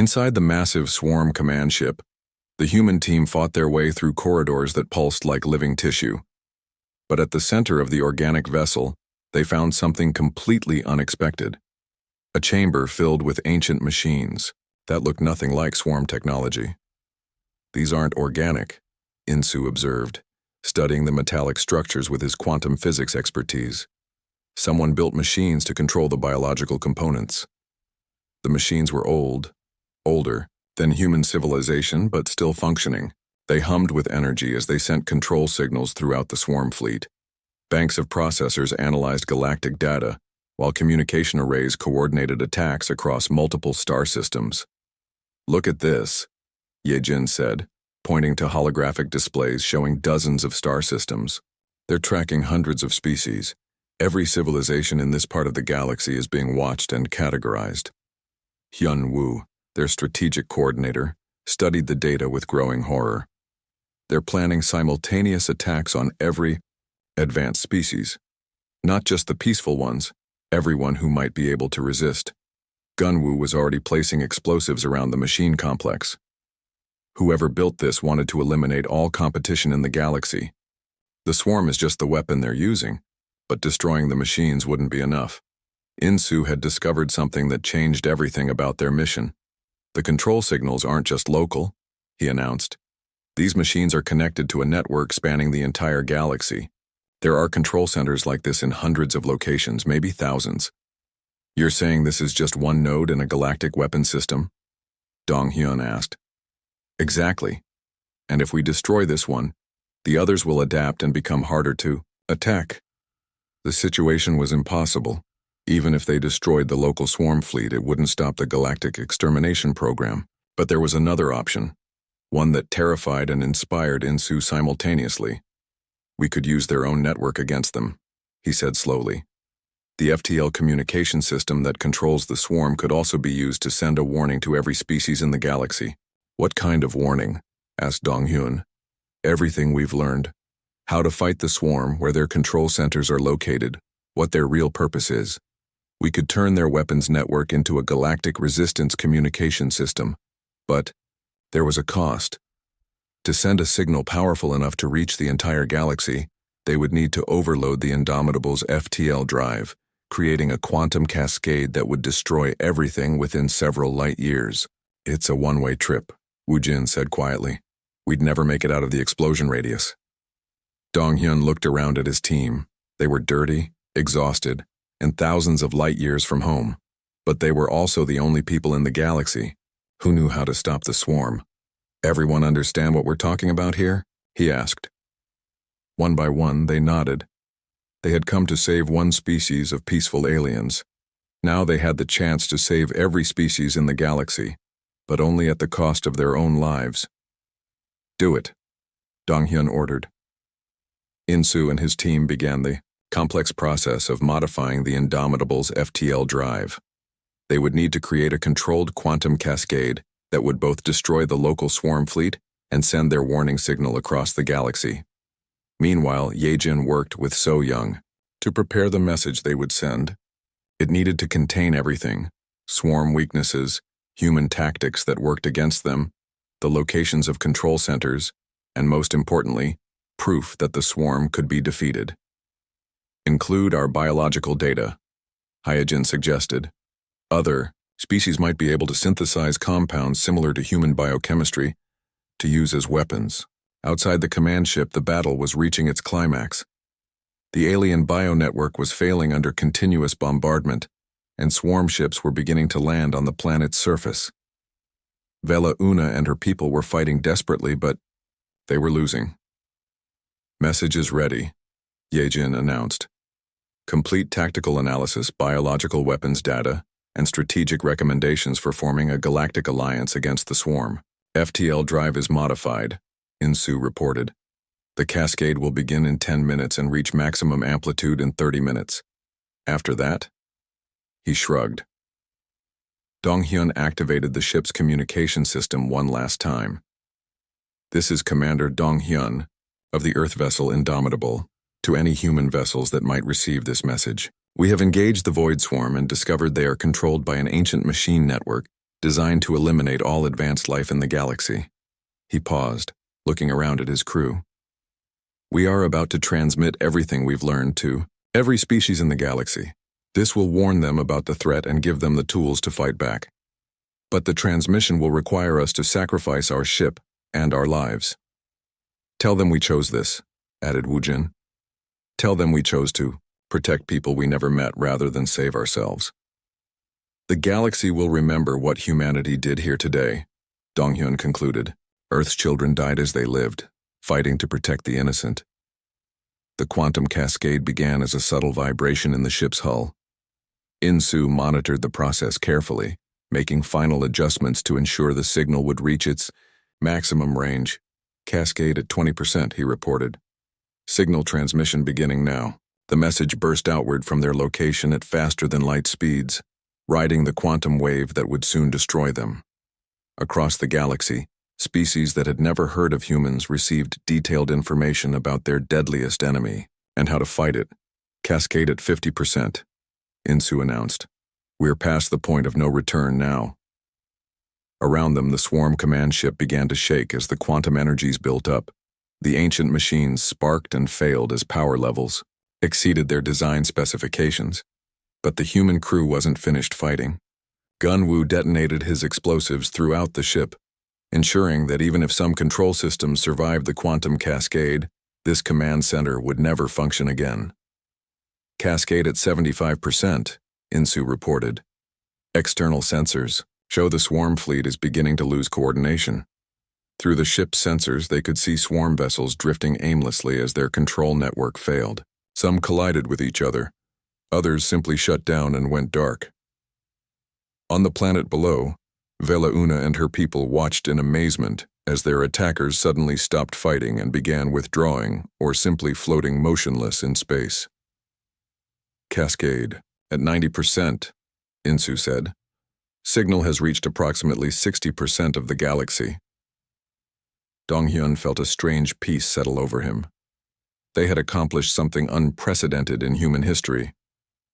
Inside the massive swarm command ship, the human team fought their way through corridors that pulsed like living tissue. But at the center of the organic vessel, they found something completely unexpected. A chamber filled with ancient machines that looked nothing like swarm technology. "These aren't organic," Insu observed, studying the metallic structures with his quantum physics expertise. Someone built machines to control the biological components. The machines were older than human civilization, but still functioning. They hummed with energy as they sent control signals throughout the swarm fleet. Banks of processors analyzed galactic data, while communication arrays coordinated attacks across multiple star systems. "Look at this," Yejin said, pointing to holographic displays showing dozens of star systems. "They're tracking hundreds of species. Every civilization in this part of the galaxy is being watched and categorized." Hyun Woo, their strategic coordinator, studied the data with growing horror. "They're planning simultaneous attacks on every advanced species. Not just the peaceful ones, everyone who might be able to resist." Gunwoo was already placing explosives around the machine complex. Whoever built this wanted to eliminate all competition in the galaxy. The swarm is just the weapon they're using, but destroying the machines wouldn't be enough. Insu had discovered something that changed everything about their mission. "The control signals aren't just local," he announced. "These machines are connected to a network spanning the entire galaxy. There are control centers like this in hundreds of locations, maybe thousands." "You're saying this is just one node in a galactic weapon system?" Dong Hyun asked. "Exactly. And if we destroy this one, the others will adapt and become harder to attack." The situation was impossible. Even if they destroyed the local swarm fleet, it wouldn't stop the galactic extermination program. But there was another option, one that terrified and inspired Insu simultaneously. "We could use their own network against them," he said slowly. "The FTL communication system that controls the swarm could also be used to send a warning to every species in the galaxy." "What kind of warning?" asked Dong Hyun. "Everything we've learned. How to fight the swarm, where their control centers are located, what their real purpose is. We could turn their weapons network into a galactic resistance communication system. But there was a cost. To send a signal powerful enough to reach the entire galaxy, they would need to overload the Indomitable's FTL drive, creating a quantum cascade that would destroy everything within several light years. "It's a one-way trip," Woo Jin said quietly. "We'd never make it out of the explosion radius." Dong Hyun looked around at his team. They were dirty, exhausted, and thousands of light years from home. But they were also the only people in the galaxy who knew how to stop the swarm. "Everyone understand what we're talking about here?" he asked. One by one, they nodded. They had come to save one species of peaceful aliens. Now they had the chance to save every species in the galaxy, but only at the cost of their own lives. "Do it," Dong Hyun ordered. Insu and his team began the complex process of modifying the Indomitable's FTL drive. They would need to create a controlled quantum cascade that would both destroy the local swarm fleet and send their warning signal across the galaxy. Meanwhile, Yejin worked with So Young to prepare the message they would send. It needed to contain everything: swarm weaknesses, human tactics that worked against them, the locations of control centers, and most importantly, proof that the swarm could be defeated. "Include our biological data," Hyojin suggested. "Other species might be able to synthesize compounds similar to human biochemistry to use as weapons." Outside the command ship, the battle was reaching its climax. The alien bio-network was failing under continuous bombardment, and swarm ships were beginning to land on the planet's surface. Vela Una and her people were fighting desperately, but they were losing. "Message is ready," Yejin announced. "Complete tactical analysis, biological weapons data, and strategic recommendations for forming a galactic alliance against the swarm. FTL drive is modified," Insu reported. "The cascade will begin in 10 minutes and reach maximum amplitude in 30 minutes. After that," he shrugged. Dong Hyun activated the ship's communication system one last time. "This is Commander Dong Hyun of the Earth vessel Indomitable. To any human vessels that might receive this message. We have engaged the Void Swarm and discovered they are controlled by an ancient machine network designed to eliminate all advanced life in the galaxy. He paused, looking around at his crew. We are about to transmit everything we've learned to every species in the galaxy. This will warn them about the threat and give them the tools to fight back. But the transmission will require us to sacrifice our ship and our lives. Tell them we chose this, added Wu Jin. Tell them we chose to protect people we never met rather than save ourselves. The galaxy will remember what humanity did here today, Donghyun concluded. Earth's children died as they lived, fighting to protect the innocent. The quantum cascade began as a subtle vibration in the ship's hull. Insu monitored the process carefully, making final adjustments to ensure the signal would reach its maximum range. Cascade at 20%, he reported. Signal transmission beginning now. The message burst outward from their location at faster-than-light speeds, riding the quantum wave that would soon destroy them. Across the galaxy, species that had never heard of humans received detailed information about their deadliest enemy and how to fight it. Cascade at 50%, Insu announced. We're past the point of no return now. Around them, the swarm command ship began to shake as the quantum energies built up. The ancient machines sparked and failed as power levels exceeded their design specifications. But the human crew wasn't finished fighting. Gunwu detonated his explosives throughout the ship, ensuring that even if some control systems survived the quantum cascade, this command center would never function again. Cascade at 75%, Insu reported. External sensors show the swarm fleet is beginning to lose coordination. Through the ship's sensors, they could see swarm vessels drifting aimlessly as their control network failed. Some collided with each other. Others simply shut down and went dark. On the planet below, Vela Una and her people watched in amazement as their attackers suddenly stopped fighting and began withdrawing or simply floating motionless in space. Cascade at 90%, Insu said. Signal has reached approximately 60% of the galaxy. Donghyun felt a strange peace settle over him. They had accomplished something unprecedented in human history.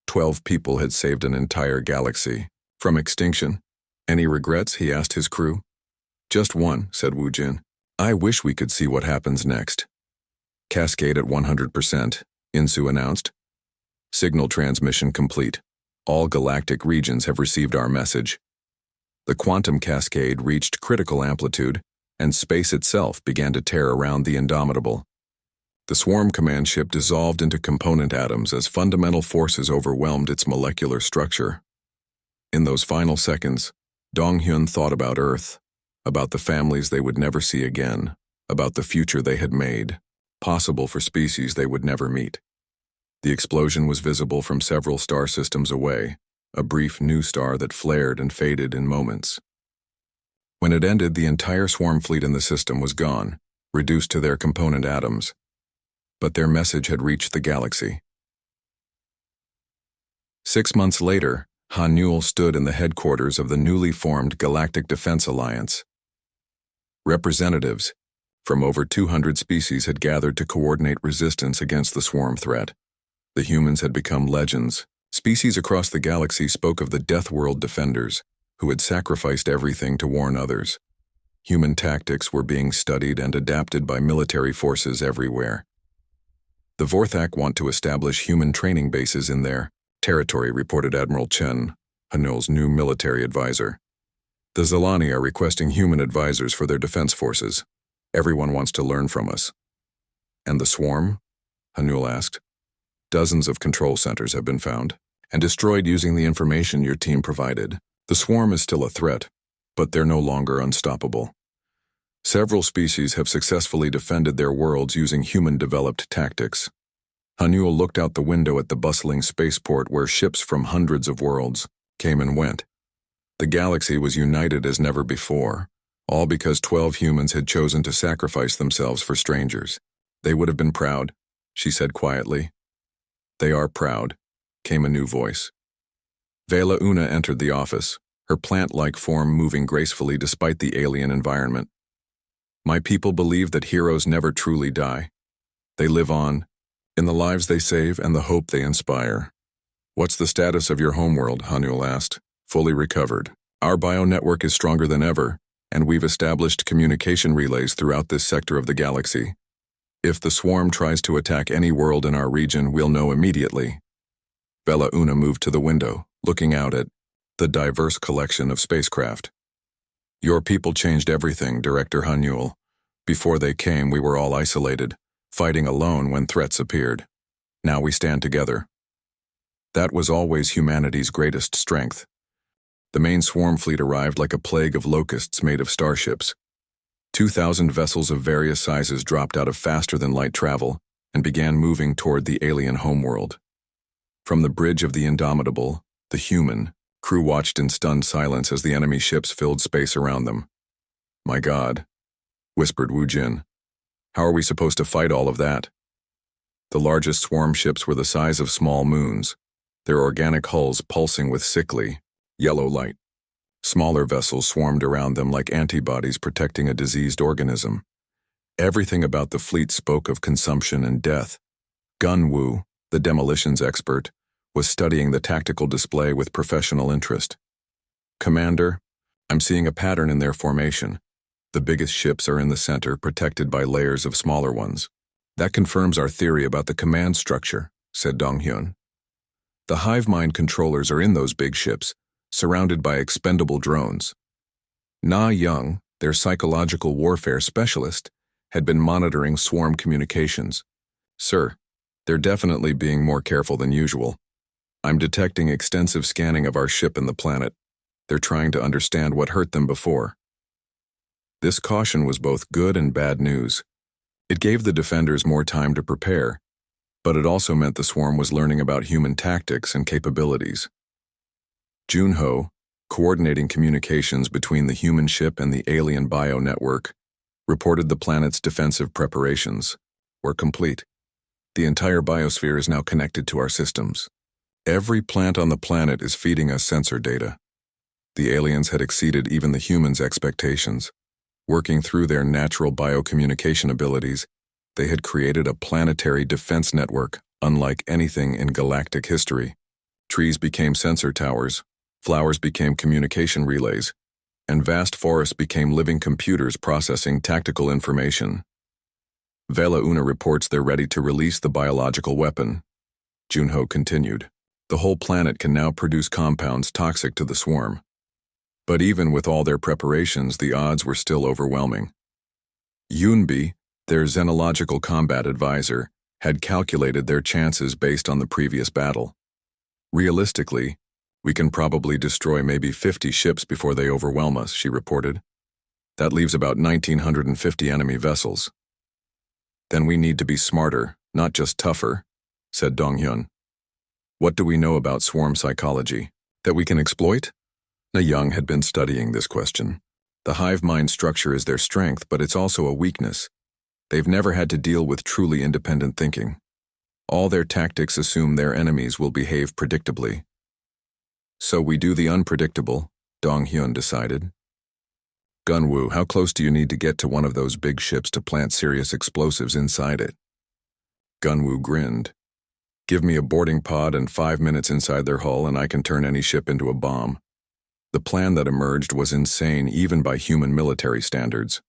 12 people had saved an entire galaxy from extinction. Any regrets? He asked his crew. Just one, said Wu Jin. I wish we could see what happens next. Cascade at 100%, Insu announced. Signal transmission complete. All galactic regions have received our message. The quantum cascade reached critical amplitude, and space itself began to tear around the Indomitable. The swarm command ship dissolved into component atoms as fundamental forces overwhelmed its molecular structure. In those final seconds, Donghyun thought about Earth, about the families they would never see again, about the future they had made, possible for species they would never meet. The explosion was visible from several star systems away, a brief new star that flared and faded in moments. When it ended, the entire swarm fleet in the system was gone, reduced to their component atoms. But their message had reached the galaxy. 6 months later, Hanyul stood in the headquarters of the newly formed Galactic Defense Alliance. Representatives from over 200 species had gathered to coordinate resistance against the swarm threat. The humans had become legends. Species across the galaxy spoke of the Deathworld defenders, who had sacrificed everything to warn others. Human tactics were being studied and adapted by military forces everywhere. The Vorthak want to establish human training bases in their territory, reported Admiral Chen, Hanul's new military advisor. The Zalani are requesting human advisors for their defense forces. Everyone wants to learn from us. And the swarm? Hanul asked. Dozens of control centers have been found and destroyed using the information your team provided. The swarm is still a threat, but they're no longer unstoppable. Several species have successfully defended their worlds using human-developed tactics. Hanul looked out the window at the bustling spaceport where ships from hundreds of worlds came and went. The galaxy was united as never before, all because 12 humans had chosen to sacrifice themselves for strangers. They would have been proud, she said quietly. They are proud, came a new voice. Vela Una entered the office, her plant-like form moving gracefully despite the alien environment. My people believe that heroes never truly die. They live on, in the lives they save and the hope they inspire. What's the status of your homeworld? Hanul asked. Fully recovered, Our bio-network is stronger than ever, and we've established communication relays throughout this sector of the galaxy. If the swarm tries to attack any world in our region, we'll know immediately. Bella Una moved to the window, looking out at the diverse collection of spacecraft. Your people changed everything, Director Hunyul. Before they came, we were all isolated, fighting alone when threats appeared. Now we stand together. That was always humanity's greatest strength. The main swarm fleet arrived like a plague of locusts made of starships. 2,000 vessels of various sizes dropped out of faster-than-light travel and began moving toward the alien homeworld. From the bridge of the Indomitable, the human, crew watched in stunned silence as the enemy ships filled space around them. "My God," whispered Wu Jin. "How are we supposed to fight all of that?" The largest swarm ships were the size of small moons, their organic hulls pulsing with sickly, yellow light. Smaller vessels swarmed around them like antibodies protecting a diseased organism. Everything about the fleet spoke of consumption and death. Gun Wu, the demolitions expert, was studying the tactical display with professional interest. "Commander, I'm seeing a pattern in their formation. The biggest ships are in the center, protected by layers of smaller ones. That confirms our theory about the command structure," said Donghyun. "The hive mind controllers are in those big ships, surrounded by expendable drones." Na Young, their psychological warfare specialist, had been monitoring swarm communications. "Sir, they're definitely being more careful than usual. I'm detecting extensive scanning of our ship and the planet. They're trying to understand what hurt them before." This caution was both good and bad news. It gave the defenders more time to prepare, but it also meant the swarm was learning about human tactics and capabilities. Junho, coordinating communications between the human ship and the alien bio network, reported the planet's defensive preparations were complete. The entire biosphere is now connected to our systems. Every plant on the planet is feeding us sensor data. The aliens had exceeded even the humans' expectations. Working through their natural biocommunication abilities, they had created a planetary defense network unlike anything in galactic history. Trees became sensor towers, flowers became communication relays, and vast forests became living computers processing tactical information. Vela Una reports they're ready to release the biological weapon. Junho continued. The whole planet can now produce compounds toxic to the swarm. But even with all their preparations, the odds were still overwhelming. Yunbi, their xenological combat advisor, had calculated their chances based on the previous battle. "Realistically, we can probably destroy maybe 50 ships before they overwhelm us," she reported. "That leaves about 1,950 enemy vessels." "Then we need to be smarter, not just tougher," said Donghyun. "What do we know about swarm psychology that we can exploit?" Na Young had been studying this question. The hive mind structure is their strength, but it's also a weakness. They've never had to deal with truly independent thinking. All their tactics assume their enemies will behave predictably. "So we do the unpredictable," Donghyun decided. "Gunwoo, how close do you need to get to one of those big ships to plant serious explosives inside it?" Gunwoo grinned. "Give me a boarding pod and 5 minutes inside their hull and I can turn any ship into a bomb." The plan that emerged was insane even by human military standards.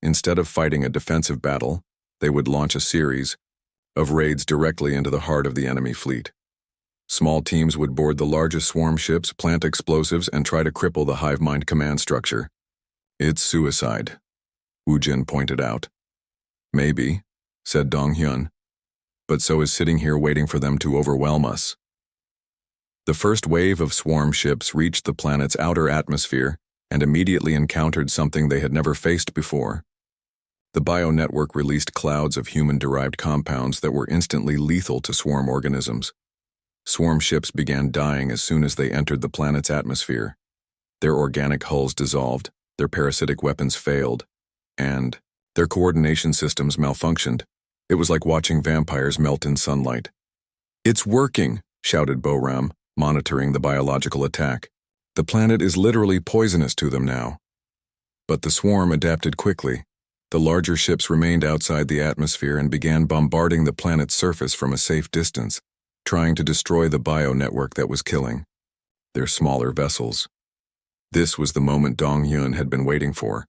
Instead of fighting a defensive battle, they would launch a series of raids directly into the heart of the enemy fleet. Small teams would board the largest swarm ships, plant explosives, and try to cripple the hive mind command structure. "It's suicide," Wu Jin pointed out. "Maybe," said Donghyun, "but so is sitting here waiting for them to overwhelm us." The first wave of swarm ships reached the planet's outer atmosphere and immediately encountered something they had never faced before. The bio-network released clouds of human-derived compounds that were instantly lethal to swarm organisms. Swarm ships began dying as soon as they entered the planet's atmosphere. Their organic hulls dissolved, their parasitic weapons failed, and their coordination systems malfunctioned. It was like watching vampires melt in sunlight. "It's working," shouted Boram, monitoring the biological attack. "The planet is literally poisonous to them now." But the swarm adapted quickly. The larger ships remained outside the atmosphere and began bombarding the planet's surface from a safe distance, trying to destroy the bio-network that was killing their smaller vessels. This was the moment Dong Hyun had been waiting for.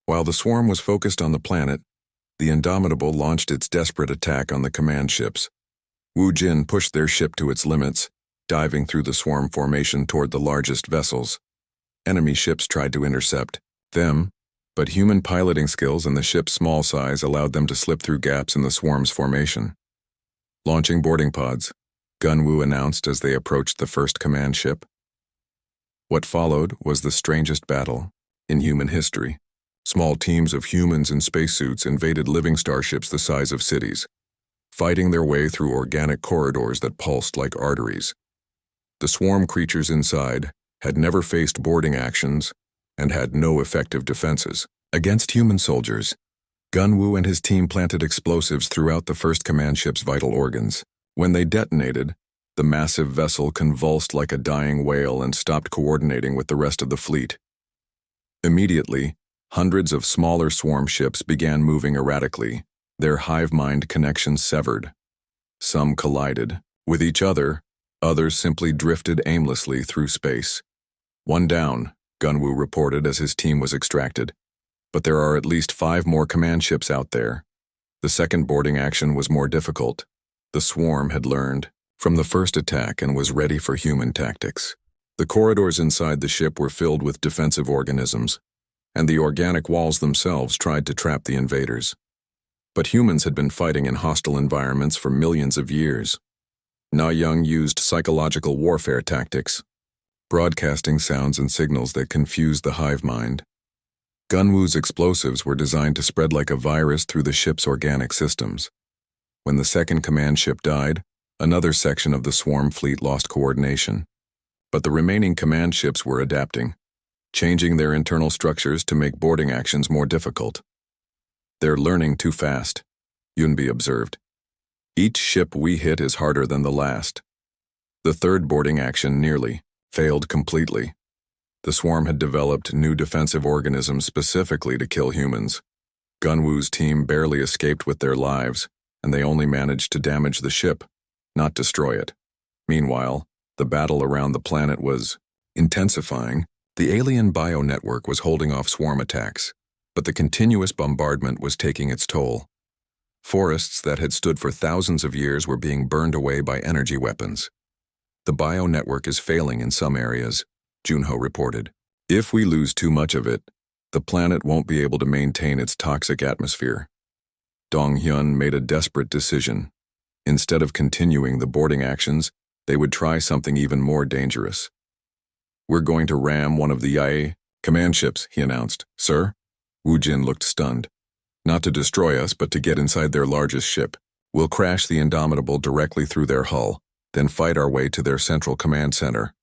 While the swarm was focused on the planet, the Indomitable launched its desperate attack on the command ships. Wu Jin pushed their ship to its limits, diving through the swarm formation toward the largest vessels. Enemy ships tried to intercept them, but human piloting skills and the ship's small size allowed them to slip through gaps in the swarm's formation. Launching boarding pods, Gunwoo announced as they approached the first command ship. What followed was the strangest battle in human history. Small teams of humans in spacesuits invaded living starships the size of cities, fighting their way through organic corridors that pulsed like arteries. The swarm creatures inside had never faced boarding actions and had no effective defenses. Against human soldiers, Gunwoo and his team planted explosives throughout the first command ship's vital organs. When they detonated, the massive vessel convulsed like a dying whale and stopped coordinating with the rest of the fleet. Immediately, hundreds of smaller swarm ships began moving erratically, their hive mind connections severed. Some collided with each other, others simply drifted aimlessly through space. One down, Gunwoo reported as his team was extracted. But there are at least 5 more command ships out there. The second boarding action was more difficult. The swarm had learned from the first attack and was ready for human tactics. The corridors inside the ship were filled with defensive organisms, and the organic walls themselves tried to trap the invaders. But humans had been fighting in hostile environments for millions of years. Na Young used psychological warfare tactics, broadcasting sounds and signals that confused the hive mind. Gunwoo's explosives were designed to spread like a virus through the ship's organic systems. When the second command ship died, another section of the swarm fleet lost coordination. But the remaining command ships were adapting, changing their internal structures to make boarding actions more difficult. "They're learning too fast," Yunbi observed. "Each ship we hit is harder than the last." The third boarding action nearly failed completely. The swarm had developed new defensive organisms specifically to kill humans. Gunwoo's team barely escaped with their lives, and they only managed to damage the ship, not destroy it. Meanwhile, the battle around the planet was intensifying. The alien bio-network was holding off swarm attacks, but the continuous bombardment was taking its toll. Forests that had stood for thousands of years were being burned away by energy weapons. "The bio-network is failing in some areas," Junho reported. "If we lose too much of it, the planet won't be able to maintain its toxic atmosphere." Dong Hyun made a desperate decision. Instead of continuing the boarding actions, they would try something even more dangerous. "We're going to ram one of the Yae command ships," he announced. "Sir?" Wu Jin looked stunned. "Not to destroy us, but to get inside their largest ship. We'll crash the Indomitable directly through their hull, then fight our way to their central command center."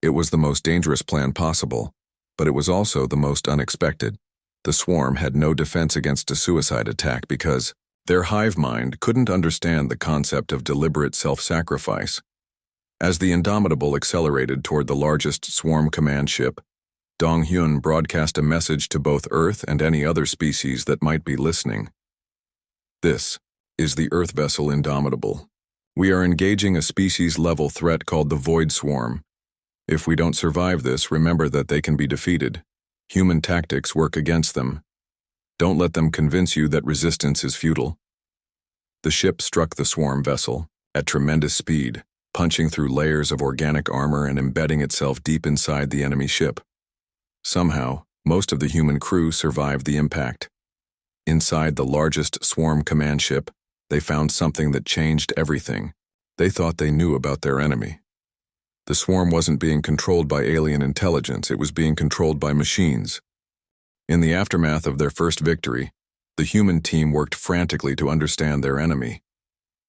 It was the most dangerous plan possible, but it was also the most unexpected. The swarm had no defense against a suicide attack because their hive mind couldn't understand the concept of deliberate self-sacrifice. As the Indomitable accelerated toward the largest swarm command ship, Dong Hyun broadcast a message to both Earth and any other species that might be listening. "This is the Earth vessel Indomitable. We are engaging a species-level threat called the Void Swarm. If we don't survive this, remember that they can be defeated. Human tactics work against them. Don't let them convince you that resistance is futile." The ship struck the swarm vessel at tremendous speed, punching through layers of organic armor and embedding itself deep inside the enemy ship. Somehow, most of the human crew survived the impact. Inside the largest swarm command ship, they found something that changed everything. They thought they knew about their enemy. The swarm wasn't being controlled by alien intelligence, it was being controlled by machines. In the aftermath of their first victory, the human team worked frantically to understand their enemy.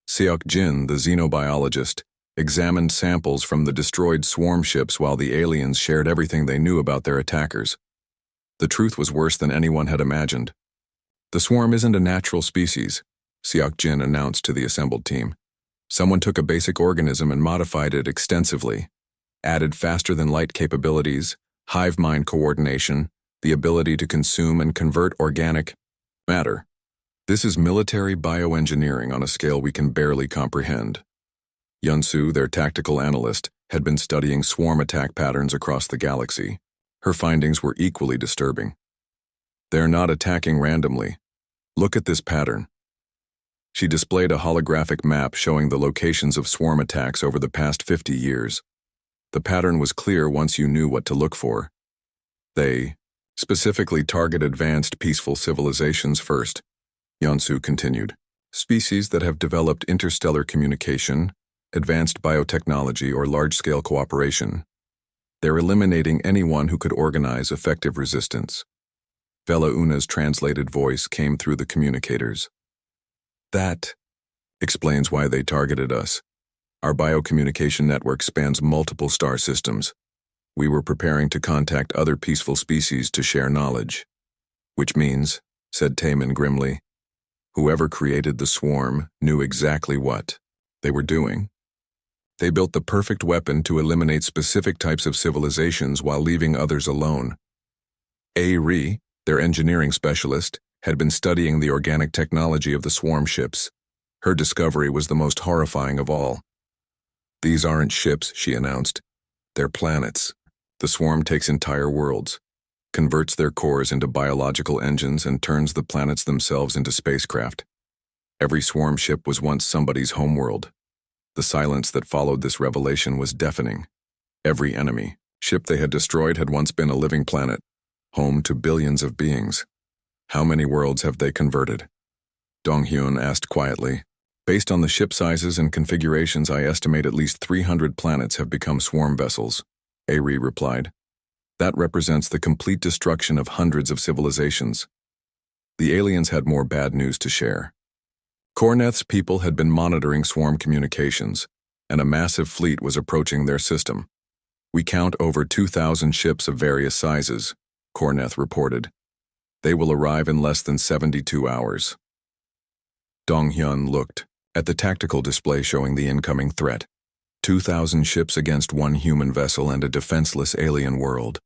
Seok Jin, the xenobiologist, examined samples from the destroyed swarm ships while the aliens shared everything they knew about their attackers. The truth was worse than anyone had imagined. "The swarm isn't a natural species," Seok Jin announced to the assembled team. "Someone took a basic organism and modified it extensively, added faster-than-light capabilities, hive mind coordination, the ability to consume and convert organic matter. This is military bioengineering on a scale we can barely comprehend." Yunsu, their tactical analyst, had been studying swarm attack patterns across the galaxy. Her findings were equally disturbing. They're not attacking randomly. Look at this pattern. She displayed a holographic map showing the locations of swarm attacks over the past 50 years. The pattern was clear once you knew what to look for. They specifically target advanced, peaceful civilizations first, Yeonsu continued. Species that have developed interstellar communication, advanced biotechnology, or large-scale cooperation. They're eliminating anyone who could organize effective resistance. Vela Una's translated voice came through the communicators. That explains why they targeted us. Our biocommunication network spans multiple star systems. We were preparing to contact other peaceful species to share knowledge. Which means, said Taemin grimly, whoever created the swarm knew exactly what they were doing. They built the perfect weapon to eliminate specific types of civilizations while leaving others alone. Ri, their engineering specialist, had been studying the organic technology of the swarm ships. Her discovery was the most horrifying of all. These aren't ships, she announced. They're planets. The swarm takes entire worlds, converts their cores into biological engines, and turns the planets themselves into spacecraft. Every swarm ship was once somebody's homeworld. The silence that followed this revelation was deafening. Every enemy ship they had destroyed had once been a living planet, home to billions of beings. How many worlds have they converted? Donghyun asked quietly. Based on the ship sizes and configurations, I estimate at least 300 planets have become swarm vessels, Ari replied. That represents the complete destruction of hundreds of civilizations. The aliens had more bad news to share. Korneth's people had been monitoring swarm communications, and a massive fleet was approaching their system. We count over 2,000 ships of various sizes, Korneth reported. They will arrive in less than 72 hours. Donghyun looked at the tactical display showing the incoming threat. 2,000 ships against one human vessel and a defenseless alien world.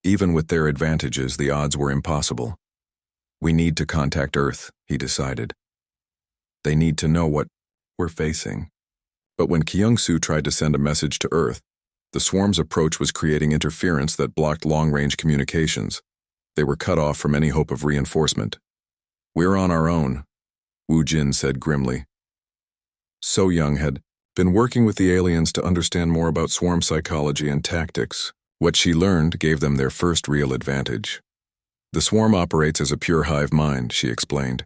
Even with their advantages, the odds were impossible. We need to contact Earth, he decided. They need to know what we're facing. But when Kyungsoo tried to send a message to Earth, the swarm's approach was creating interference that blocked long-range communications. They were cut off from any hope of reinforcement. We're on our own, Wu Jin said grimly. So Young had been working with the aliens to understand more about swarm psychology and tactics. What she learned gave them their first real advantage. The swarm operates as a pure hive mind, she explained.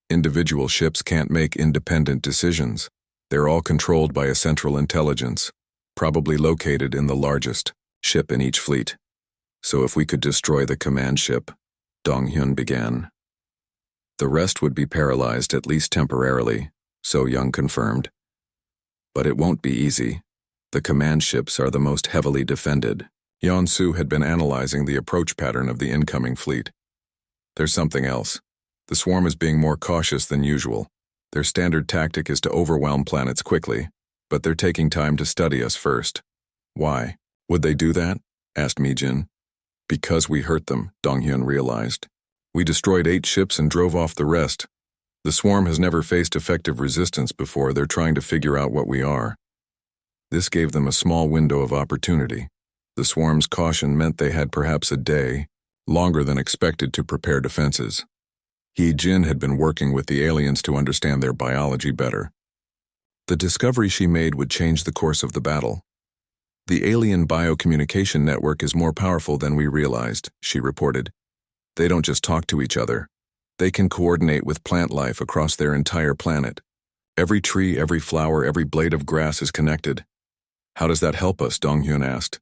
Individual ships can't make independent decisions. They're all controlled by a central intelligence, probably located in the largest ship in each fleet. So if we could destroy the command ship, Donghyun began. The rest would be paralyzed, at least temporarily, So Young confirmed. But it won't be easy. The command ships are the most heavily defended. Yeonsu had been analyzing the approach pattern of the incoming fleet. There's something else. The swarm is being more cautious than usual. Their standard tactic is to overwhelm planets quickly, but they're taking time to study us first. Why would they do that? Asked Mijin. Because we hurt them, Donghyun realized. We destroyed 8 ships and drove off the rest. The swarm has never faced effective resistance before. They're trying to figure out what we are. This gave them a small window of opportunity. The swarm's caution meant they had perhaps a day, longer than expected, to prepare defenses. Jin had been working with the aliens to understand their biology better. The discovery she made would change the course of the battle. The alien biocommunication network is more powerful than we realized, she reported. They don't just talk to each other. They can coordinate with plant life across their entire planet. Every tree, every flower, every blade of grass is connected. How does that help us? Donghyun asked.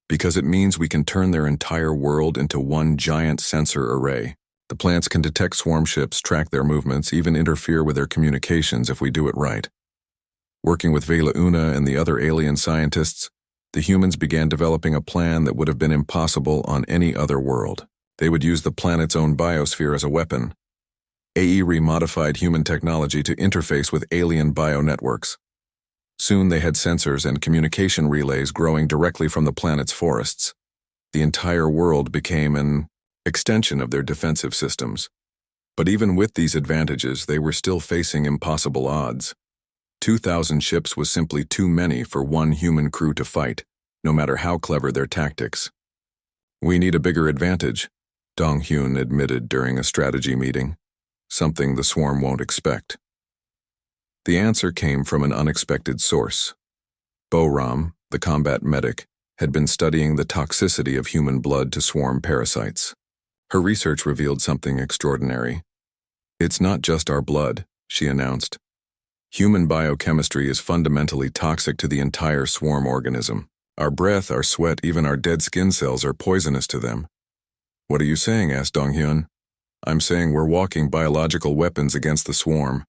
Because it means we can turn their entire world into one giant sensor array. The plants can detect swarm ships, track their movements, even interfere with their communications if we do it right. Working with Vela Una and the other alien scientists, the humans began developing a plan that would have been impossible on any other world. They would use the planet's own biosphere as a weapon. AERI modified human technology to interface with alien bio-networks. Soon they had sensors and communication relays growing directly from the planet's forests. The entire world became an extension of their defensive systems. But even with these advantages, they were still facing impossible odds. 2,000 ships was simply too many for one human crew to fight, no matter how clever their tactics. We need a bigger advantage, Dong Hyun admitted during a strategy meeting, something the swarm won't expect. The answer came from an unexpected source. Bo-Ram, the combat medic, had been studying the toxicity of human blood to swarm parasites. Her research revealed something extraordinary. It's not just our blood, she announced. Human biochemistry is fundamentally toxic to the entire swarm organism. Our breath, our sweat, even our dead skin cells are poisonous to them. What are you saying? Asked Dong Hyun. I'm saying we're walking biological weapons against the swarm,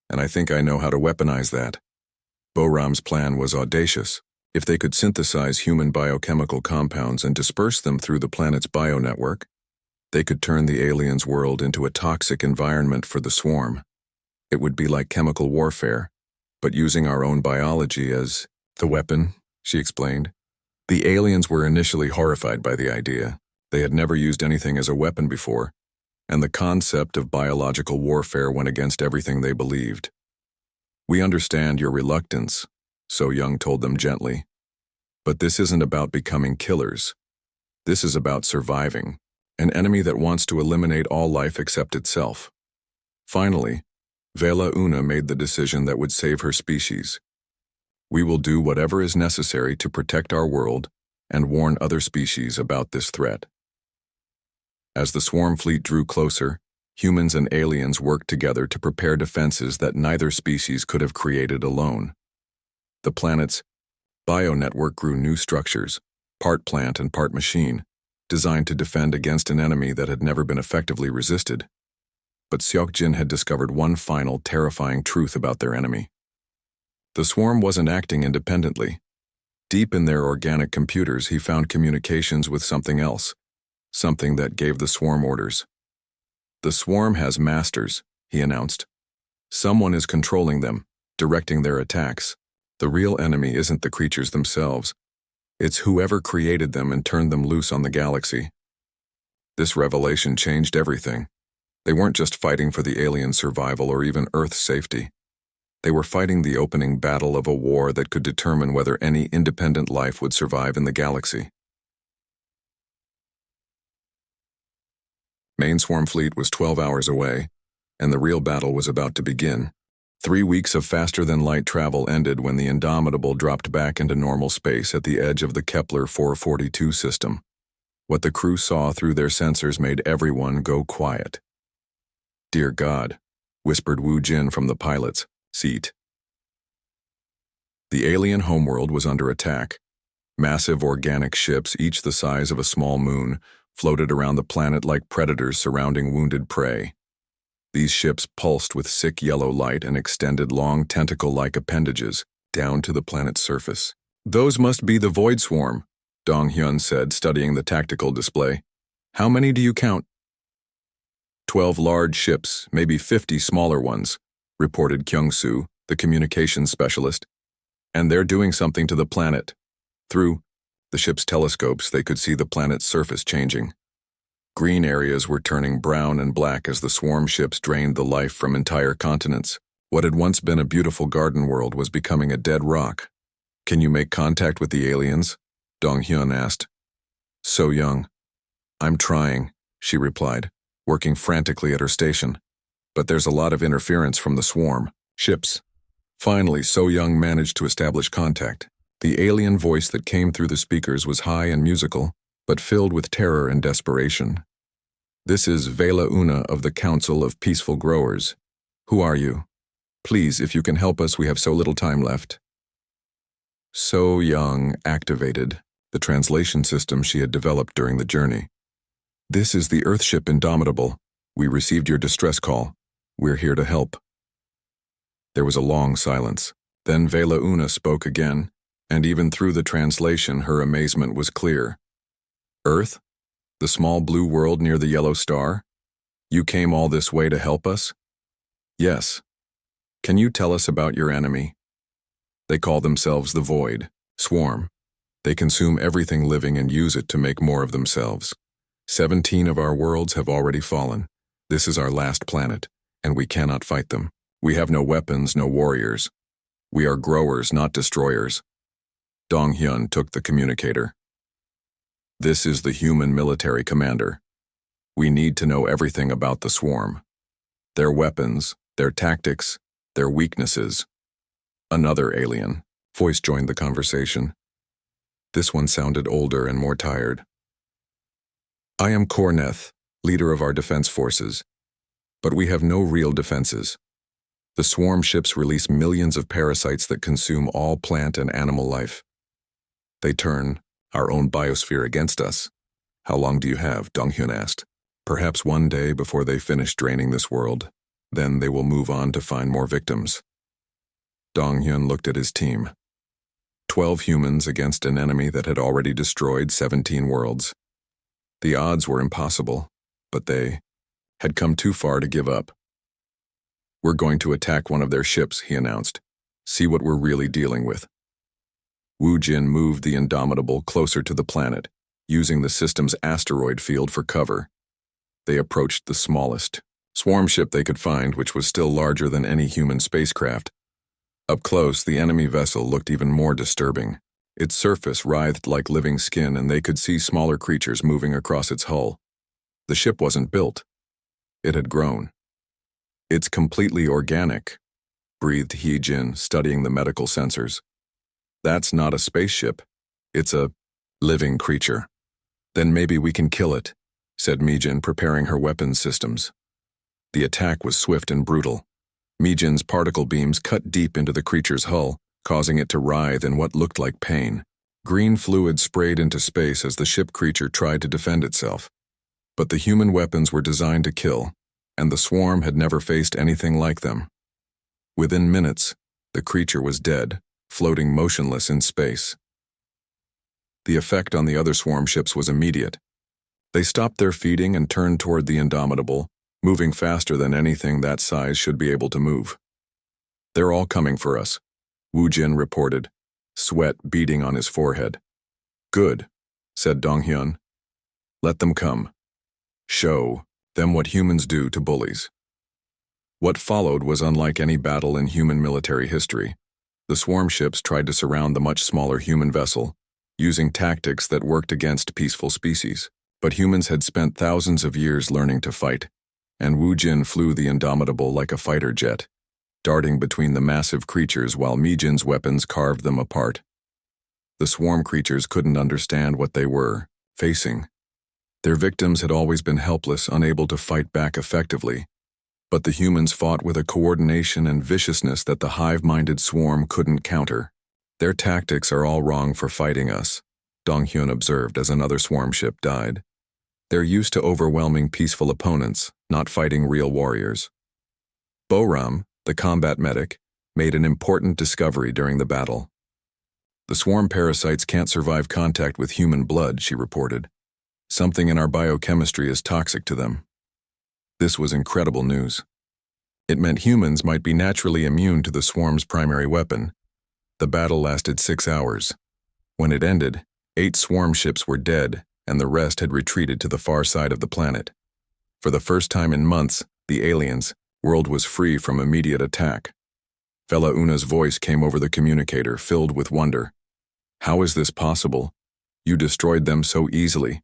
and I think I know how to weaponize that. Bo-Ram's plan was audacious. If they could synthesize human biochemical compounds and disperse them through the planet's bionetwork, they could turn the aliens' world into a toxic environment for the swarm. It would be like chemical warfare, but using our own biology as the weapon, she explained. The aliens were initially horrified by the idea. They had never used anything as a weapon before, and the concept of biological warfare went against everything they believed. We understand your reluctance, So Young told them gently. But this isn't about becoming killers. This is about surviving, an enemy that wants to eliminate all life except itself. Finally, Vela Una made the decision that would save her species. We will do whatever is necessary to protect our world and warn other species about this threat. As the swarm fleet drew closer, humans and aliens worked together to prepare defenses that neither species could have created alone. The planet's bionetwork grew new structures, part plant and part machine, designed to defend against an enemy that had never been effectively resisted. But Seokjin had discovered one final terrifying truth about their enemy. The swarm wasn't acting independently. Deep in their organic computers, he found communications with something else, something that gave the swarm orders. The swarm has masters, he announced. Someone is controlling them, directing their attacks. The real enemy isn't the creatures themselves. It's whoever created them and turned them loose on the galaxy. This revelation changed everything. They weren't just fighting for the alien survival or even Earth's safety. They were fighting the opening battle of a war that could determine whether any independent life would survive in the galaxy. Main swarm fleet was 12 hours away, and the real battle was about to begin. 3 weeks of faster-than-light travel ended when the Indomitable dropped back into normal space at the edge of the Kepler 442 system. What the crew saw through their sensors made everyone go quiet. "Dear God," whispered Wu Jin from the pilot's seat. The alien homeworld was under attack. Massive organic ships, each the size of a small moon, floated around the planet like predators surrounding wounded prey. These ships pulsed with sick yellow light and extended long tentacle-like appendages down to the planet's surface. "Those must be the Void Swarm," Dong Hyun said, studying the tactical display. "How many do you count?" 12 large ships, maybe 50 smaller ones, reported Kyung-soo, the communications specialist. "And they're doing something to the planet." Through the ship's telescopes, they could see the planet's surface changing. Green areas were turning brown and black as the swarm ships drained the life from entire continents. What had once been a beautiful garden world was becoming a dead rock. "Can you make contact with the aliens?" Dong Hyun asked. So Young. "I'm trying," she replied, working frantically at her station. "But there's a lot of interference from the swarm ships." Finally, So Young managed to establish contact. The alien voice that came through the speakers was high and musical, but filled with terror and desperation. "This is Vela Una of the Council of Peaceful Growers. Who are you? Please, if you can help us, we have so little time left." So Young activated the translation system she had developed during the journey. "This is the Earthship Indomitable. We received your distress call. We're here to help." There was a long silence. Then Vela Una spoke again, and even through the translation her amazement was clear. "Earth? The small blue world near the yellow star? You came all this way to help us?" "Yes. Can you tell us about your enemy?" "They call themselves the Void, Swarm. They consume everything living and use it to make more of themselves. 17 of our worlds have already fallen. This is our last planet, and we cannot fight them. We have no weapons, no warriors. We are growers, not destroyers." Dong Hyun took the communicator. This is the human military commander. We need to know everything about the swarm. Their weapons, their tactics, their weaknesses. Another alien voice joined the conversation. This one sounded older and more tired. I am Korneth, leader of our defense forces. But we have no real defenses. The swarm ships release millions of parasites that consume all plant and animal life. They turn our own biosphere against us. How long do you have? Donghyun asked. Perhaps one day before they finish draining this world. Then they will move on to find more victims. Donghyun looked at his team. 12 humans against an enemy that had already destroyed 17 worlds. The odds were impossible, but they had come too far to give up. We're going to attack one of their ships, he announced. See what we're really dealing with. Wu Jin moved the Indomitable closer to the planet, using the system's asteroid field for cover. They approached the smallest swarm ship they could find, which was still larger than any human spacecraft. Up close, the enemy vessel looked even more disturbing. Its surface writhed like living skin, and they could see smaller creatures moving across its hull. The ship wasn't built. It had grown. It's completely organic, breathed He Jin, studying the medical sensors. That's not a spaceship. It's a living creature. Then maybe we can kill it, said Mijin, preparing her weapons systems. The attack was swift and brutal. Mijin's particle beams cut deep into the creature's hull, causing it to writhe in what looked like pain. Green fluid sprayed into space as the ship creature tried to defend itself. But the human weapons were designed to kill, and the swarm had never faced anything like them. Within minutes, the creature was dead, floating motionless in space. The effect on the other swarm ships was immediate. They stopped their feeding and turned toward the Indomitable, moving faster than anything that size should be able to move. They're all coming for us, Wu Jin reported, sweat beading on his forehead. Good, said Donghyun. Let them come. Show them what humans do to bullies. What followed was unlike any battle in human military history. The swarm ships tried to surround the much smaller human vessel, using tactics that worked against peaceful species. But humans had spent thousands of years learning to fight, and Wu Jin flew the Indomitable like a fighter jet, darting between the massive creatures while Mijin's weapons carved them apart. The swarm creatures couldn't understand what they were facing. Their victims had always been helpless, unable to fight back effectively. But the humans fought with a coordination and viciousness that the hive-minded swarm couldn't counter. Their tactics are all wrong for fighting us, Donghyun observed as another swarm ship died. They're used to overwhelming peaceful opponents, not fighting real warriors. Boram, the combat medic, made an important discovery during the battle. The swarm parasites can't survive contact with human blood, she reported. Something in our biochemistry is toxic to them. This was incredible news. It meant humans might be naturally immune to the swarm's primary weapon. The battle lasted 6 hours. When it ended, 8 swarm ships were dead, and the rest had retreated to the far side of the planet. For the first time in months, the aliens' world was free from immediate attack. Fela Una's voice came over the communicator, filled with wonder. How is this possible? You destroyed them so easily.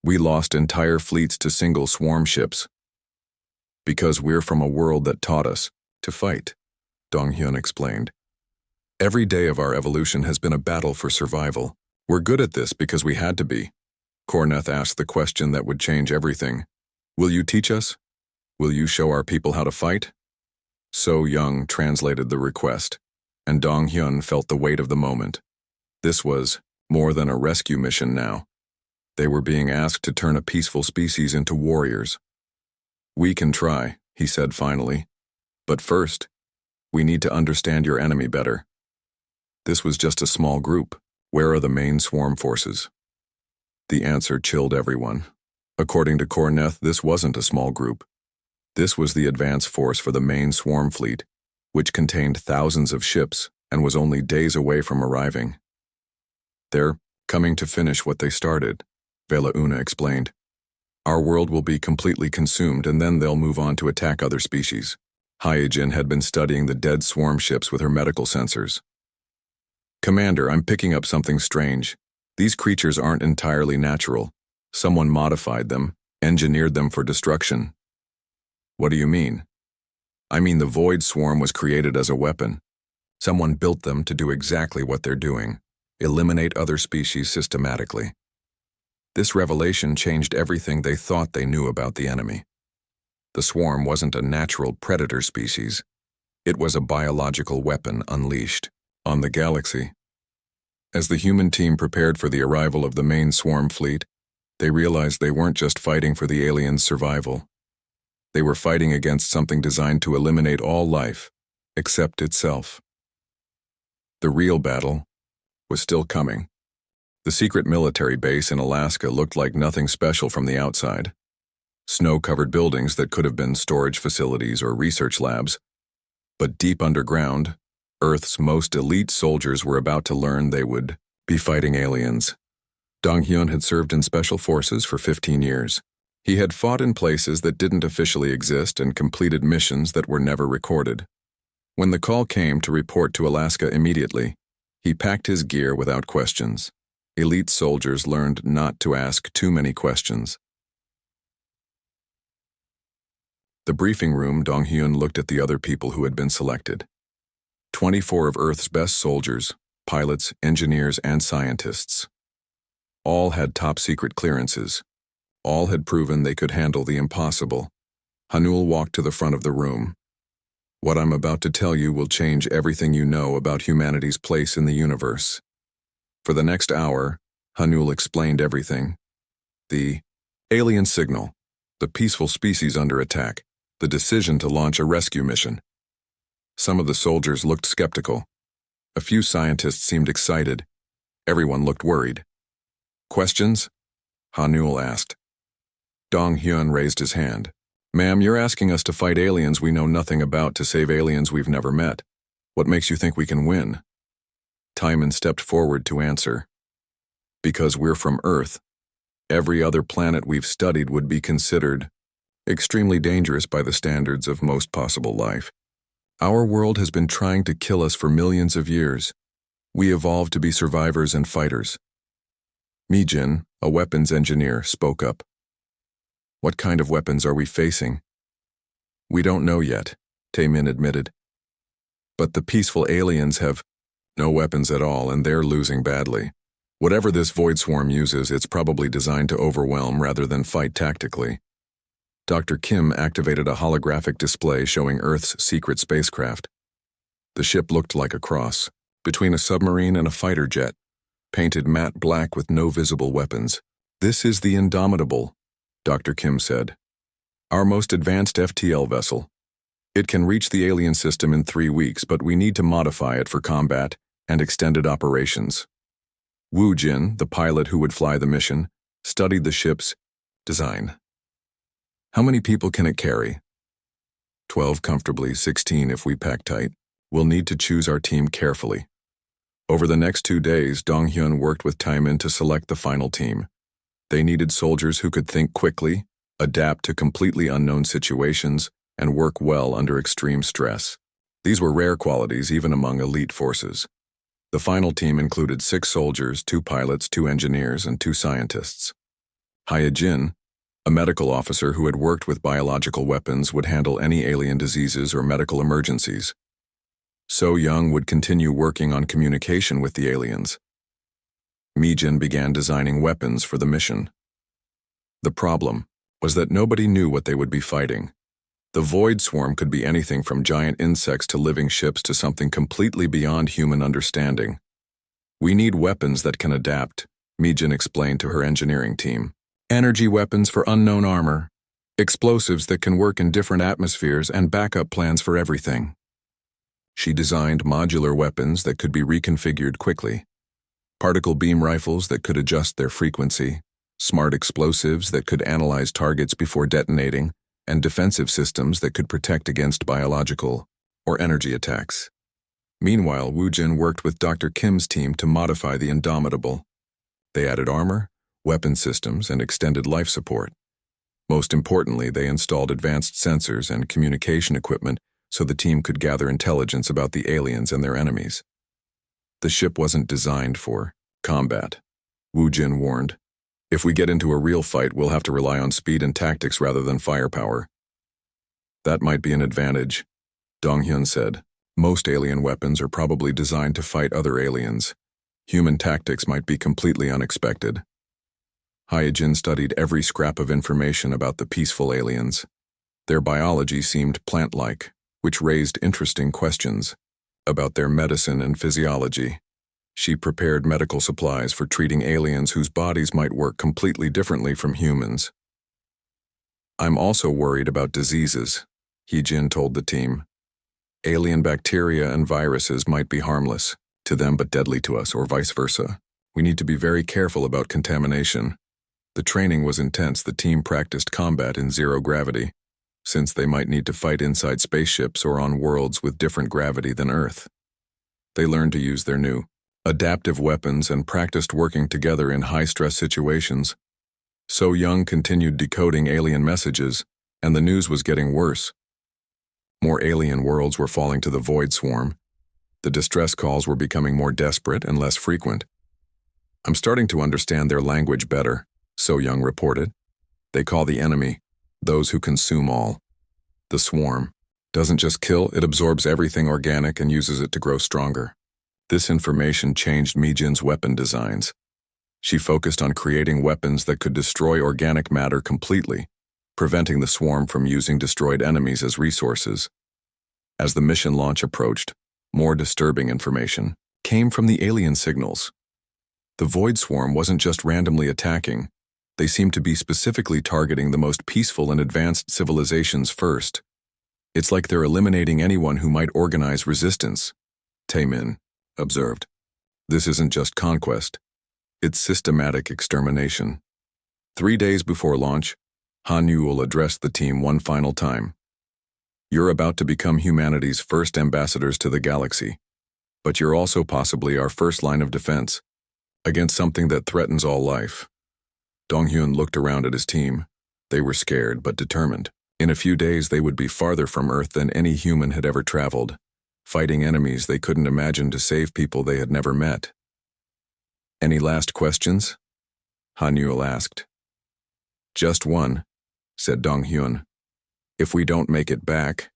We lost entire fleets to single swarm ships. Because we're from a world that taught us to fight, Donghyun explained. Every day of our evolution has been a battle for survival. We're good at this because we had to be. Korneth asked the question that would change everything. Will you teach us? Will you show our people how to fight? So Young translated the request, and Donghyun felt the weight of the moment. This was more than a rescue mission now. They were being asked to turn a peaceful species into warriors. We can try, he said finally. But first, we need to understand your enemy better. This was just a small group. Where are the main swarm forces? The answer chilled everyone. According to Korneth, this wasn't a small group. This was the advance force for the main swarm fleet, which contained thousands of ships and was only days away from arriving. They're coming to finish what they started, Vela Una explained. Our world will be completely consumed, and then they'll move on to attack other species. Hyojin had been studying the dead swarm ships with her medical sensors. Commander, I'm picking up something strange. These creatures aren't entirely natural. Someone modified them, engineered them for destruction. What do you mean? I mean the Void Swarm was created as a weapon. Someone built them to do exactly what they're doing, eliminate other species systematically. This revelation changed everything they thought they knew about the enemy. The swarm wasn't a natural predator species. It was a biological weapon unleashed on the galaxy. As the human team prepared for the arrival of the main swarm fleet, they realized they weren't just fighting for the aliens' survival. They were fighting against something designed to eliminate all life, except itself. The real battle was still coming. The secret military base in Alaska looked like nothing special from the outside. Snow-covered buildings that could have been storage facilities or research labs. But deep underground, Earth's most elite soldiers were about to learn they would be fighting aliens. Dong-hyun had served in special forces for 15 years. He had fought in places that didn't officially exist and completed missions that were never recorded. When the call came to report to Alaska immediately, he packed his gear without questions. Elite soldiers learned not to ask too many questions. The briefing room, Dong-hyun looked at the other people who had been selected. 24 of Earth's best soldiers, pilots, engineers, and scientists. All had top-secret clearances. All had proven they could handle the impossible. Hanul walked to the front of the room. What I'm about to tell you will change everything you know about humanity's place in the universe. For the next hour, Hanul explained everything. The alien signal, the peaceful species under attack, the decision to launch a rescue mission. Some of the soldiers looked skeptical. A few scientists seemed excited. Everyone looked worried. Questions? Hanul asked. Dong-hyun raised his hand. Ma'am, you're asking us to fight aliens we know nothing about to save aliens we've never met. What makes you think we can win? Timon stepped forward to answer. Because we're from Earth. Every other planet we've studied would be considered extremely dangerous by the standards of most possible life. Our world has been trying to kill us for millions of years. We evolved to be survivors and fighters. Mi-jin, a weapons engineer, spoke up. What kind of weapons are we facing? We don't know yet, Taemin admitted. But the peaceful aliens have no weapons at all, and they're losing badly. Whatever this void swarm uses, it's probably designed to overwhelm rather than fight tactically. Dr. Kim activated a holographic display showing Earth's secret spacecraft. The ship looked like a cross, between a submarine and a fighter jet, painted matte black with no visible weapons. This is the Indomitable, Dr. Kim said. Our most advanced FTL vessel. It can reach the alien system in 3 weeks, but we need to modify it for combat and extended operations. Woo Jin, the pilot who would fly the mission, studied the ship's design. How many people can it carry? 12 comfortably, 16 if we pack tight. We'll need to choose our team carefully. Over the next 2 days, Dong-hyun worked with Taemin to select the final team. They needed soldiers who could think quickly, adapt to completely unknown situations, and work well under extreme stress. These were rare qualities even among elite forces. The final team included 6 soldiers, 2 pilots, 2 engineers, and 2 scientists. Hyejin, a medical officer who had worked with biological weapons, would handle any alien diseases or medical emergencies. So Young would continue working on communication with the aliens. Mi-jin began designing weapons for the mission. The problem was that nobody knew what they would be fighting. The Void Swarm could be anything from giant insects to living ships to something completely beyond human understanding. We need weapons that can adapt, Mi-jin explained to her engineering team. Energy weapons for unknown armor, explosives that can work in different atmospheres, and backup plans for everything. She designed modular weapons that could be reconfigured quickly. Particle beam rifles that could adjust their frequency, smart explosives that could analyze targets before detonating, and defensive systems that could protect against biological or energy attacks. Meanwhile, Woo Jin worked with Dr. Kim's team to modify the Indomitable. They added armor, weapon systems, and extended life support. Most importantly, they installed advanced sensors and communication equipment so the team could gather intelligence about the aliens and their enemies. The ship wasn't designed for combat. Wu Jin warned. If we get into a real fight, we'll have to rely on speed and tactics rather than firepower. That might be an advantage, Dong Hyun said. Most alien weapons are probably designed to fight other aliens. Human tactics might be completely unexpected. Hyojin studied every scrap of information about the peaceful aliens. Their biology seemed plant-like, which raised interesting questions about their medicine and physiology. She prepared medical supplies for treating aliens whose bodies might work completely differently from humans. I'm also worried about diseases, Hyojin told the team. Alien bacteria and viruses might be harmless to them but deadly to us, or vice versa. We need to be very careful about contamination. The training was intense. The team practiced combat in zero gravity, since they might need to fight inside spaceships or on worlds with different gravity than Earth. They learned to use their new adaptive weapons and practiced working together in high-stress situations. So Young continued decoding alien messages, and the news was getting worse. More alien worlds were falling to the void swarm. The distress calls were becoming more desperate and less frequent. I'm starting to understand their language better, So Young reported. They call the enemy those who consume all. The swarm doesn't just kill, it absorbs everything organic and uses it to grow stronger. This information changed Mijin's weapon designs. She focused on creating weapons that could destroy organic matter completely, preventing the swarm from using destroyed enemies as resources. As the mission launch approached, more disturbing information came from the alien signals. The Void Swarm wasn't just randomly attacking. They seemed to be specifically targeting the most peaceful and advanced civilizations first. It's like they're eliminating anyone who might organize resistance, Taemin observed. This isn't just conquest. It's systematic extermination. 3 days before launch, Han Yul addressed the team one final time. You're about to become humanity's first ambassadors to the galaxy, but you're also possibly our first line of defense against something that threatens all life. Dong Hyun looked around at his team. They were scared but determined. In a few days they would be farther from Earth than any human had ever traveled, fighting enemies they couldn't imagine to save people they had never met. Any last questions? Han Yul asked. Just one, said Dong Hyun. If we don't make it back,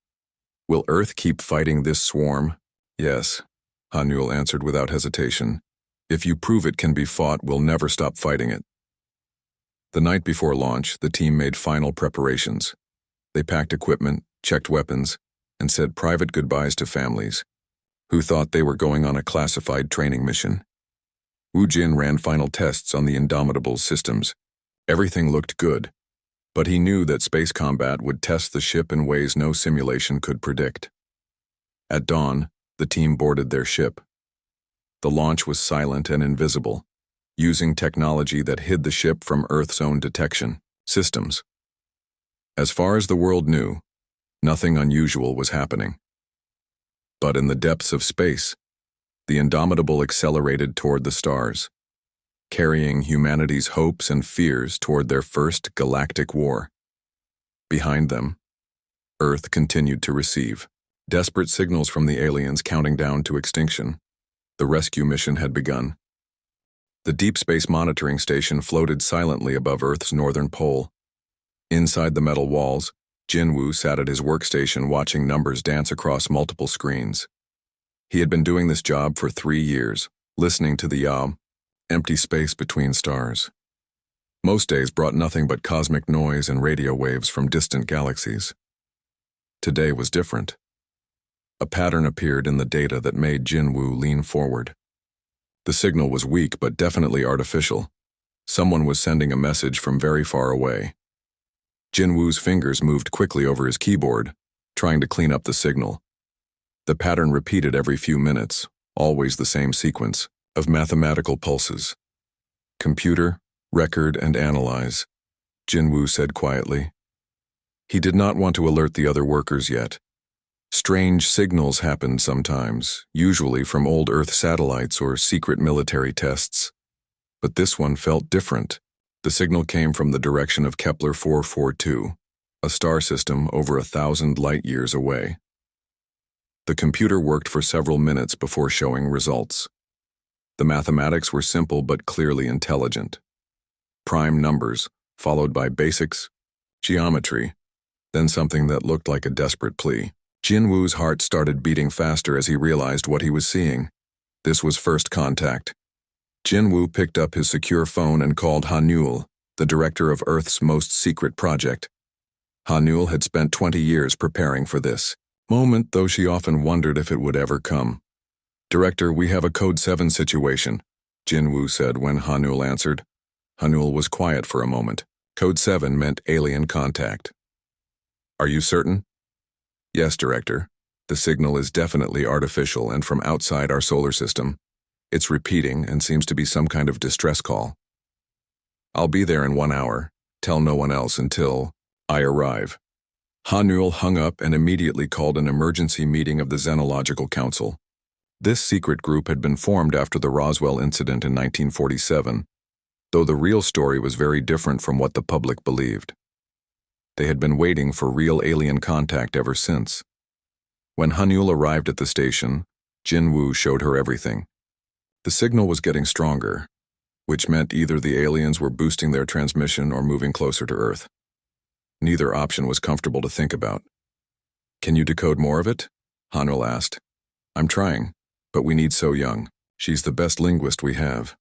will Earth keep fighting this swarm? Yes, Han Yul answered without hesitation. If you prove it can be fought, we'll never stop fighting it. The night before launch, the team made final preparations. They packed equipment, checked weapons, and said private goodbyes to families who thought they were going on a classified training mission. Wu Jin ran final tests on the Indomitable systems. Everything looked good, but he knew that space combat would test the ship in ways no simulation could predict. At dawn, the team boarded their ship. The launch was silent and invisible, using technology that hid the ship from Earth's own detection systems. As far as the world knew, nothing unusual was happening. But in the depths of space, the Indomitable accelerated toward the stars, carrying humanity's hopes and fears toward their first galactic war. Behind them, Earth continued to receive desperate signals from the aliens counting down to extinction. The rescue mission had begun. The Deep Space Monitoring Station floated silently above Earth's northern pole. Inside the metal walls, Jinwoo sat at his workstation watching numbers dance across multiple screens. He had been doing this job for 3 years, listening to the empty space between stars. Most days brought nothing but cosmic noise and radio waves from distant galaxies. Today was different. A pattern appeared in the data that made Jinwoo lean forward. The signal was weak but definitely artificial. Someone was sending a message from very far away. Jinwoo's fingers moved quickly over his keyboard, trying to clean up the signal. The pattern repeated every few minutes, always the same sequence of mathematical pulses. Computer, record, and analyze, Jinwoo said quietly. He did not want to alert the other workers yet. Strange signals happened sometimes, usually from old Earth satellites or secret military tests. But this one felt different. The signal came from the direction of Kepler 442, a star system over 1,000 light-years away. The computer worked for several minutes before showing results. The mathematics were simple but clearly intelligent. Prime numbers, followed by basics, geometry, then something that looked like a desperate plea. Jinwoo's heart started beating faster as he realized what he was seeing. This was first contact. Jinwoo picked up his secure phone and called Hanul, the director of Earth's most secret project. Hanul had spent 20 years preparing for this moment, though she often wondered if it would ever come. "Director, we have a Code 7 situation," Jinwoo said when Hanul answered. Hanul was quiet for a moment. Code 7 meant alien contact. "Are you certain?" "Yes, Director. The signal is definitely artificial and from outside our solar system. It's repeating and seems to be some kind of distress call. I'll be there in 1 hour. Tell no one else until I arrive." Hanul hung up and immediately called an emergency meeting of the Xenological Council. This secret group had been formed after the Roswell incident in 1947, though the real story was very different from what the public believed. They had been waiting for real alien contact ever since. When Hanul arrived at the station, Jinwoo showed her everything. The signal was getting stronger, which meant either the aliens were boosting their transmission or moving closer to Earth. Neither option was comfortable to think about. "Can you decode more of it?" Hanul asked. "I'm trying, but we need So Young. She's the best linguist we have."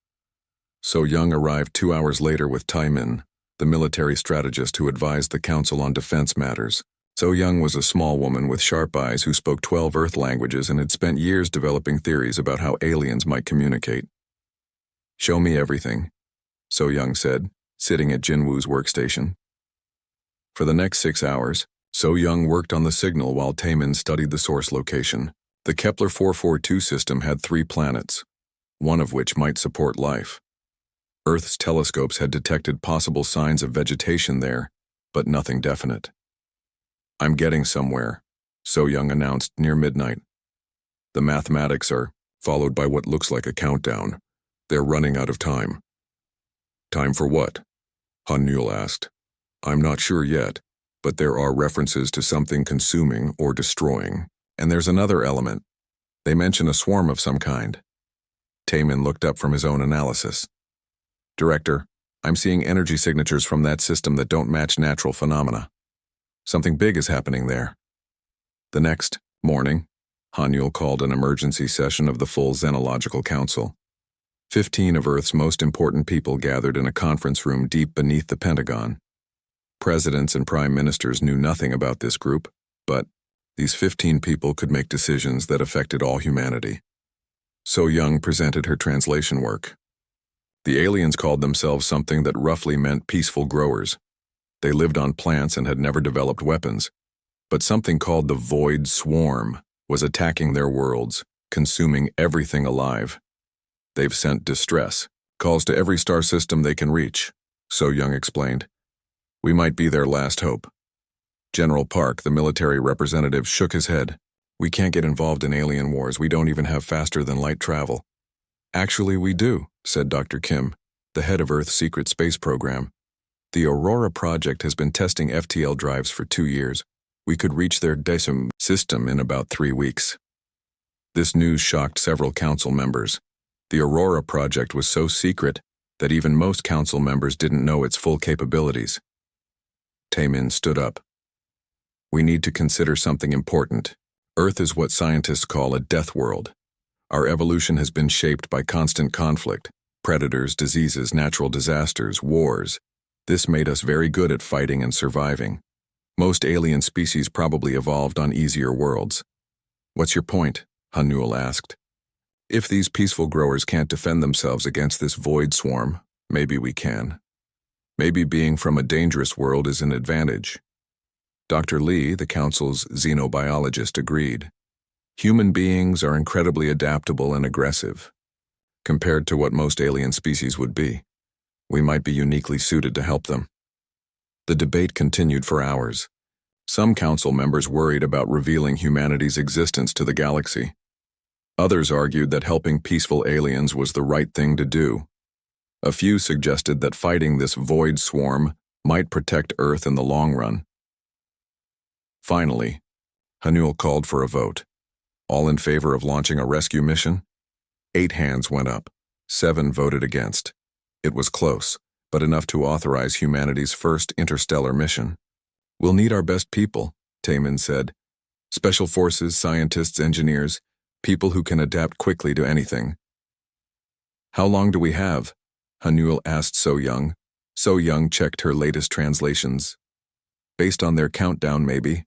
So Young arrived 2 hours later with Taimin, the military strategist who advised the Council on defense matters. So Young was a small woman with sharp eyes who spoke 12 Earth languages and had spent years developing theories about how aliens might communicate. "Show me everything," So Young said, sitting at Jinwoo's workstation. For the next 6 hours, So Young worked on the signal while Taimin studied the source location. The Kepler 442 system had 3 planets, one of which might support life. Earth's telescopes had detected possible signs of vegetation there, but nothing definite. "I'm getting somewhere," So Young announced near midnight. "The mathematics are followed by what looks like a countdown. They're running out of time." "Time for what?" Hanul asked. "I'm not sure yet, but there are references to something consuming or destroying. And there's another element. They mention a swarm of some kind." Taimin looked up from his own analysis. "Director, I'm seeing energy signatures from that system that don't match natural phenomena. Something big is happening there." The next morning, Hanul called an emergency session of the full Xenological Council. 15 of Earth's most important people gathered in a conference room deep beneath the Pentagon. Presidents and prime ministers knew nothing about this group, but these 15 people could make decisions that affected all humanity. So Young presented her translation work. The aliens called themselves something that roughly meant peaceful growers. They lived on plants and had never developed weapons, but something called the Void Swarm was attacking their worlds, consuming everything alive. "They've sent distress calls to every star system they can reach," So Young explained. "We might be their last hope." General Park, the military representative, shook his head. "We can't get involved in alien wars. We don't even have faster-than-light travel." "Actually, we do," said Dr. Kim, the head of Earth's secret space program. "The Aurora project has been testing FTL drives for 2 years. We could reach their DESIM system in about 3 weeks." This news shocked several council members. The Aurora project was so secret that even most council members didn't know its full capabilities. Taimin stood up. "We need to consider something important. Earth is what scientists call a death world. Our evolution has been shaped by constant conflict, predators, diseases, natural disasters, wars. This made us very good at fighting and surviving. Most alien species probably evolved on easier worlds." "What's your point?" Hanul asked. "If these peaceful growers can't defend themselves against this void swarm, maybe we can. Maybe being from a dangerous world is an advantage." Dr. Lee, the council's xenobiologist, agreed. "Human beings are incredibly adaptable and aggressive, compared to what most alien species would be. We might be uniquely suited to help them." The debate continued for hours. Some council members worried about revealing humanity's existence to the galaxy. Others argued that helping peaceful aliens was the right thing to do. A few suggested that fighting this void swarm might protect Earth in the long run. Finally, Hanul called for a vote. "All in favor of launching a rescue mission?" 8 hands went up. 7 voted against. It was close, but enough to authorize humanity's first interstellar mission. "We'll need our best people," Taemin said. "Special forces, scientists, engineers, people who can adapt quickly to anything." "How long do we have?" Hanul asked So Young. So Young checked her latest translations. "Based on their countdown, maybe.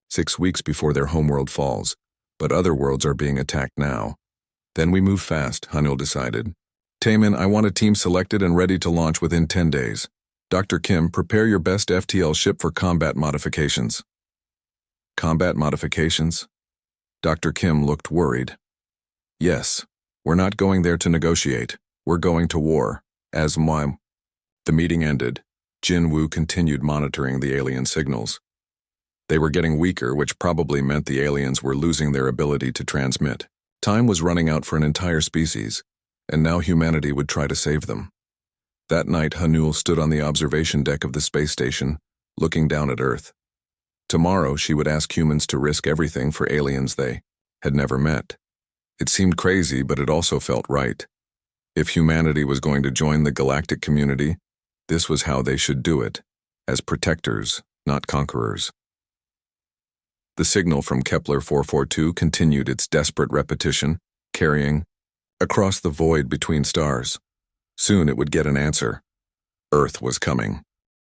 6 weeks before their homeworld falls, but other worlds are being attacked now. Then we move fast," Hanul decided. "Taemin, I want a team selected and ready to launch within 10 days. Dr. Kim, prepare your best FTL ship for combat modifications." "Combat modifications?" Dr. Kim looked worried. "Yes, we're not going there to negotiate. We're going to war, as Mwam." The meeting ended. Jin Woo continued monitoring the alien signals. They were getting weaker, which probably meant the aliens were losing their ability to transmit. Time was running out for an entire species, and now humanity would try to save them. That night, Hanul stood on the observation deck of the space station, looking down at Earth. Tomorrow, she would ask humans to risk everything for aliens they had never met. It seemed crazy, but it also felt right. If humanity was going to join the galactic community, this was how they should do it, as protectors, not conquerors. The signal from Kepler 442 continued its desperate repetition, carrying across the void between stars. Soon it would get an answer. Earth was coming.